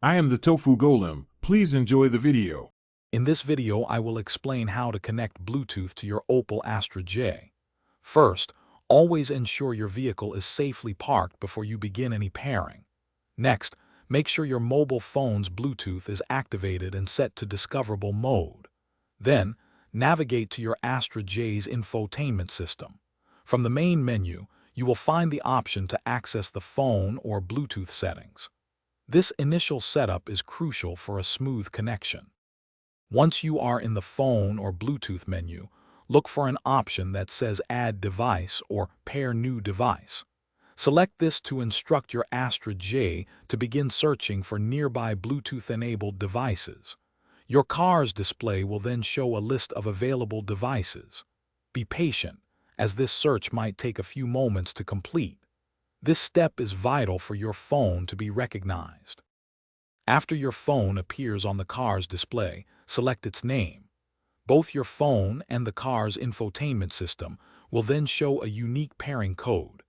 I am the Tofu Golem. Please enjoy the video. In this video, I will explain how to connect Bluetooth to your Opel Astra J. First, always ensure your vehicle is safely parked before you begin any pairing. Next, make sure your mobile phone's Bluetooth is activated and set to discoverable mode. Then, navigate to your Astra J's infotainment system. From the main menu, you will find the option to access the phone or Bluetooth settings. This initial setup is crucial for a smooth connection. Once you are in the phone or Bluetooth menu, look for an option that says Add Device or Pair New Device. Select this to instruct your Astra J to begin searching for nearby Bluetooth-enabled devices. Your car's display will then show a list of available devices. Be patient, as this search might take a few moments to complete. This step is vital for your phone to be recognized. After your phone appears on the car's display, select its name. Both your phone and the car's infotainment system will then show a unique pairing code.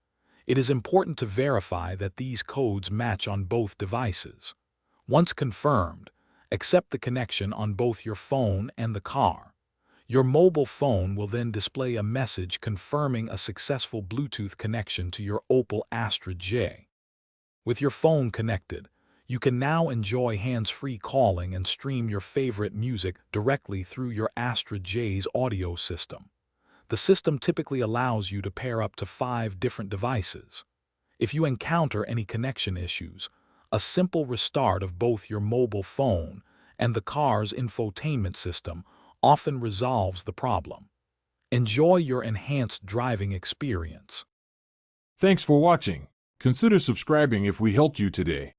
It is important to verify that these codes match on both devices. Once confirmed, accept the connection on both your phone and the car. Your mobile phone will then display a message confirming a successful Bluetooth connection to your Opel Astra J. With your phone connected, you can now enjoy hands-free calling and stream your favorite music directly through your Astra J's audio system. The system typically allows you to pair up to 5 different devices. If you encounter any connection issues, a simple restart of both your mobile phone and the car's infotainment system often resolves the problem. Enjoy your enhanced driving experience. Thanks for watching. Consider subscribing if we helped you today.